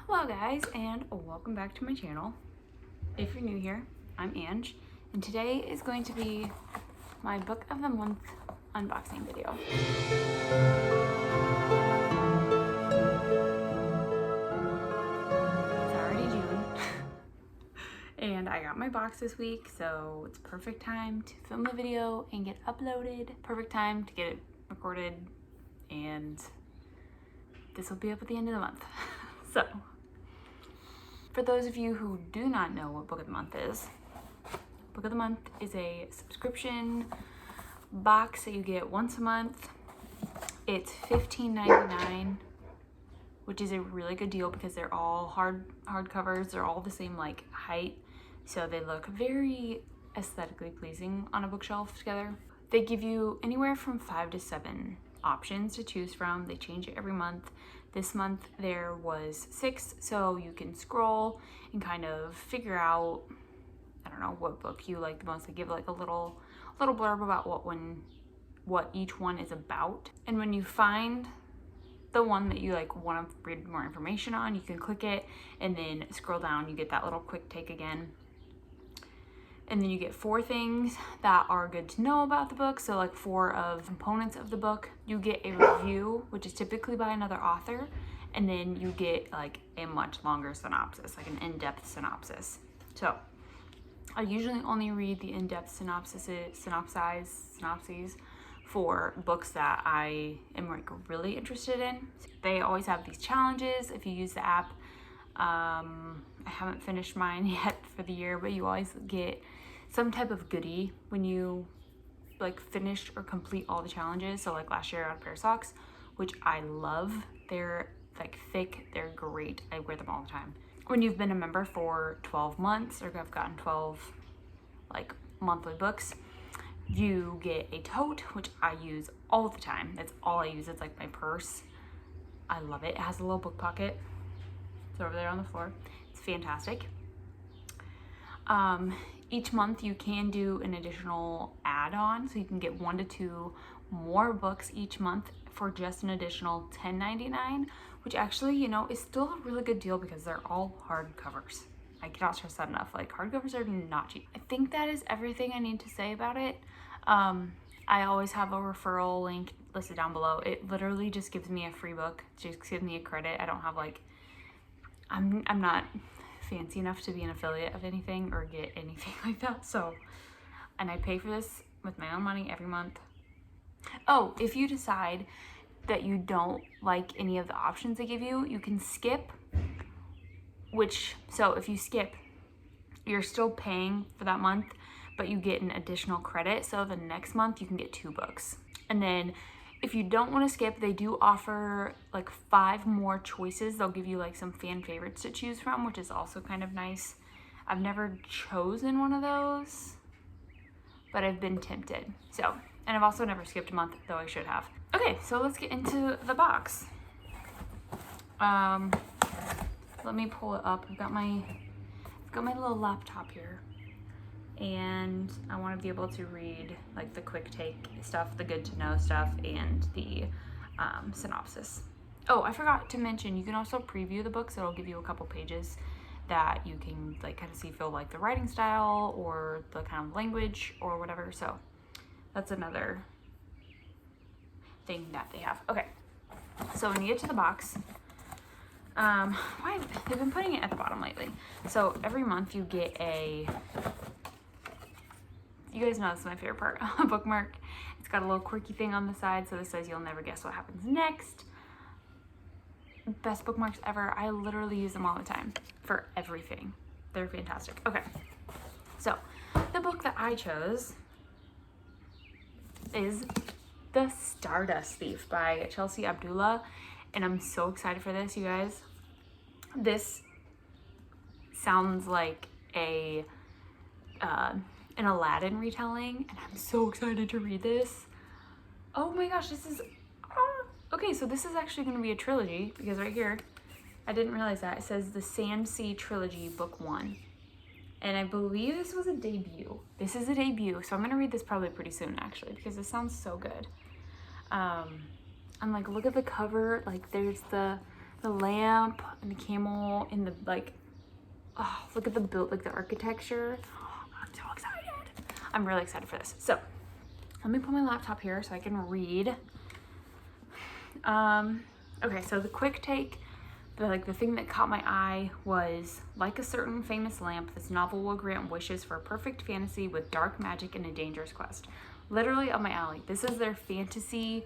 Hello guys, and welcome back to my channel. If you're new here, I'm Ange, and today is going to be my book of the month unboxing video. It's already June, and I got my box this week, so it's perfect time to film the video and get uploaded. Perfect time to get it recorded, and this will be up at the end of the month. So, for those of you who do not know what Book of the Month is, Book of the Month is a subscription box that you get once a month. It's $15.99, which is a really good deal because they're all hardcovers. They're all the same like height, so they look very aesthetically pleasing on a bookshelf together. They give you anywhere from 5 to 7 options to choose from. They change it every month. This month there was 6, so you can scroll and kind of figure out, I don't know, what book you like the most. They give like a little blurb about what each one is about. And when you find the one that you like want to read more information on, you can click it and then scroll down. You get that little quick take again. And then you get 4 things that are good to know about the book. So like 4 of components of the book. You get a review, which is typically by another author. And then you get like a much longer synopsis, like an in-depth synopsis. So I usually only read the in-depth synopses for books that I am like really interested in. They always have these challenges if you use the app. I haven't finished mine yet for the year, but you always get some type of goodie when you like finish or complete all the challenges. So like last year I got a pair of socks, which I love. They're like thick, they're great. I wear them all the time. When you've been a member for 12 months or have gotten 12 like monthly books, you get a tote, which I use all the time. That's all I use. It's like my purse. I love it. It has a little book pocket. It's over there on the floor. It's fantastic. Each month you can do an additional add-on, so you can get 1 to 2 more books each month for just an additional $10.99, which actually, you know, is still a really good deal because they're all hardcovers. I cannot stress that enough. Like, hardcovers are not cheap. I think that is everything I need to say about it. I always have a referral link listed down below. It literally just gives me a free book, just gives me a credit. I don't have like, I'm not fancy enough to be an affiliate of anything or get anything like that. So, and I pay for this with my own money every month. Oh, if you decide that you don't like any of the options they give you, you can skip, so if you skip, you're still paying for that month, but you get an additional credit. So the next month you can get 2 books. And then if you don't want to skip, they do offer like 5 more choices. They'll give you like some fan favorites to choose from, which is also kind of nice. I've never chosen one of those, but I've been tempted. So, and I've also never skipped a month, though I should have. Okay, so let's get into the box. Let me pull it up. I've got my little laptop here, and I want to be able to read like the quick take stuff, the good to know stuff, and the synopsis. Oh, I forgot to mention, you can also preview the book, so it'll give you a couple pages that you can like kind of see, feel like the writing style or the kind of language or whatever. So that's another thing that they have. Okay, so when you get to the box, they've been putting it at the bottom lately. So every month you get you guys know this is my favorite part, a bookmark. It's got a little quirky thing on the side, so this says you'll never guess what happens next. Best bookmarks ever. I literally use them all the time for everything. They're fantastic. Okay, so the book that I chose is The Stardust Thief by Chelsea Abdullah, and I'm so excited for this, you guys. This sounds like an Aladdin retelling, and I'm so excited to read this. Oh my gosh, this is okay, so this is actually going to be a trilogy, because right here, I didn't realize that, it says the Sand Sea Trilogy Book 1, and I believe this was a debut. This is a debut, so I'm going to read this probably pretty soon, actually, because this sounds so good. I'm like, look at the cover, like there's the The lamp and the camel and the like, oh, look at the build, like the architecture. Oh, I'm so excited. I'm really excited for this. So let me put my laptop here so I can read. Okay, so the quick take, the thing that caught my eye was, like a certain famous lamp, this novel will grant wishes for a perfect fantasy with dark magic and a dangerous quest. Literally up my alley. This is their fantasy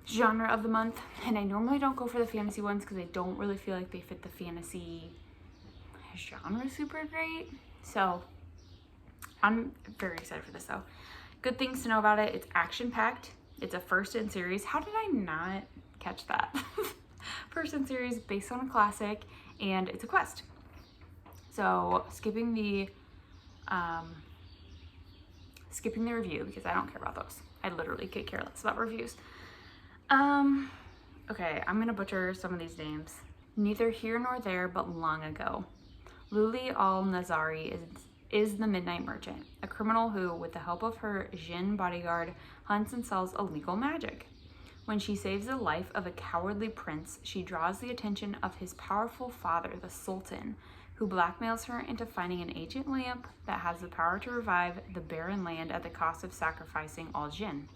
genre of the month, and I normally don't go for the fantasy ones because I don't really feel like they fit the fantasy genre super great. So I'm very excited for this though. Good things to know about it: it's action-packed. It's a first in series. How did I not catch that? First in series based on a classic, and it's a quest. So skipping the review because I don't care about those. I literally could care less about reviews. Okay, I'm gonna butcher some of these names. Neither here nor there, but long ago. Luli al-Nazari is the Midnight Merchant, a criminal who, with the help of her Jinn bodyguard, hunts and sells illegal magic. When she saves the life of a cowardly prince, she draws the attention of his powerful father, the Sultan, who blackmails her into finding an ancient lamp that has the power to revive the barren land at the cost of sacrificing all Jinn.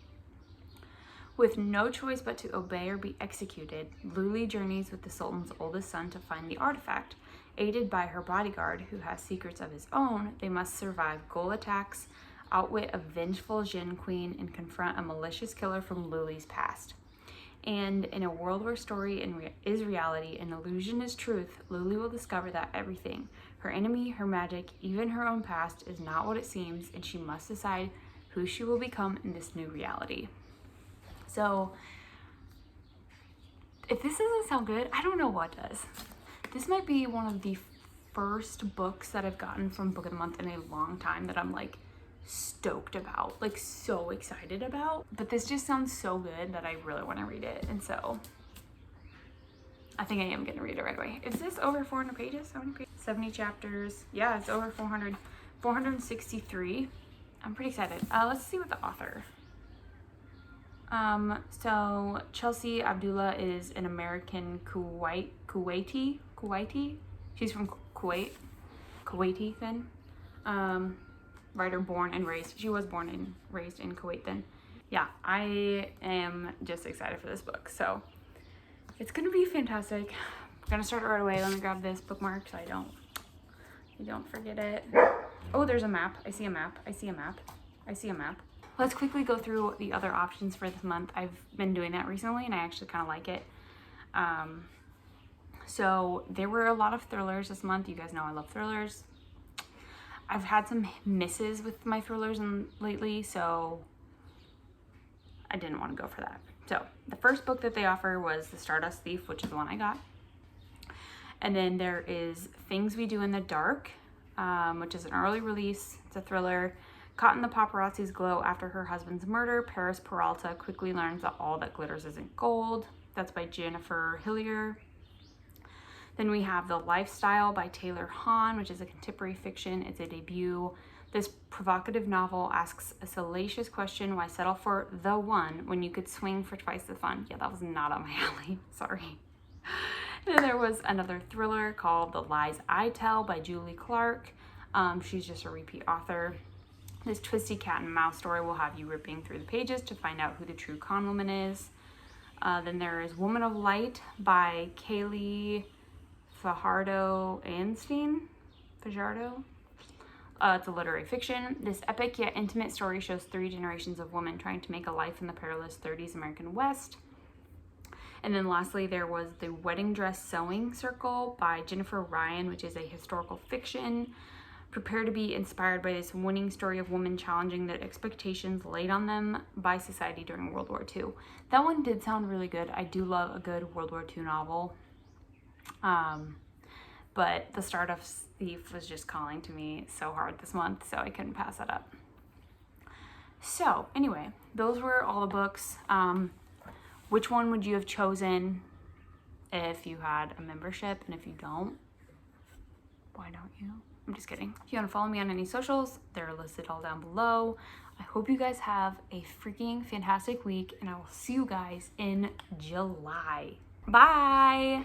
With no choice but to obey or be executed, Luli journeys with the Sultan's oldest son to find the artifact. Aided by her bodyguard, who has secrets of his own, they must survive ghoul attacks, outwit a vengeful Jinn queen, and confront a malicious killer from Luli's past. And in a world where story is reality and illusion is truth, Luli will discover that everything, her enemy, her magic, even her own past, is not what it seems, and she must decide who she will become in this new reality. So, if this doesn't sound good, I don't know what does. This might be one of the first books that I've gotten from Book of the Month in a long time that I'm like stoked about, like so excited about. But this just sounds so good that I really want to read it. And so I think I am going to read it right away. Is this over 400 pages? How many pages? 70 chapters. Yeah, it's over 400. 463. I'm pretty excited. Let's see what the author. So Chelsea Abdullah is an American Kuwaiti. She's from Kuwaiti then. Writer born and raised. She was born and raised in Kuwait then. Yeah, I am just excited for this book. So it's gonna be fantastic. I'm gonna start it right away. Let me grab this bookmark so I don't forget it. Oh, there's a map. I see a map. Let's quickly go through the other options for this month. I've been doing that recently and I actually kind of like it. So there were a lot of thrillers this month. You guys know I love thrillers. I've had some misses with my thrillers lately, so I didn't want to go for that. So the first book that they offer was The Stardust Thief, which is the one I got. And then there is Things We Do in the Dark, which is an early release. It's a thriller. Caught in the paparazzi's glow after her husband's murder, Paris Peralta quickly learns that all that glitters isn't gold. That's by Jennifer Hillier. Then we have The Lifestyle by Taylor Hahn, which is a contemporary fiction. It's a debut. This provocative novel asks a salacious question: why settle for the one when you could swing for twice the fun? Yeah, that was not on my alley. Sorry. And then there was another thriller called The Lies I Tell by Julie Clark. She's just a repeat author. This twisty cat and mouse story will have you ripping through the pages to find out who the true con woman is. Then there is Woman of Light by Kaylee Fajardo-Anstein. It's a literary fiction. This epic yet intimate story shows 3 generations of women trying to make a life in the perilous 30s American West. And then lastly, there was The Wedding Dress Sewing Circle by Jennifer Ryan, which is a historical fiction. Prepare to be inspired by this winning story of women challenging the expectations laid on them by society during World War II. That one did sound really good. I do love a good World War II novel. But The Stardust Thief was just calling to me so hard this month, so I couldn't pass that up. So anyway, those were all the books. Which one would you have chosen if you had a membership? And if you don't, why don't you? I'm just kidding. If you want to follow me on any socials, they're listed all down below. I hope you guys have a freaking fantastic week, and I will see you guys in July. Bye!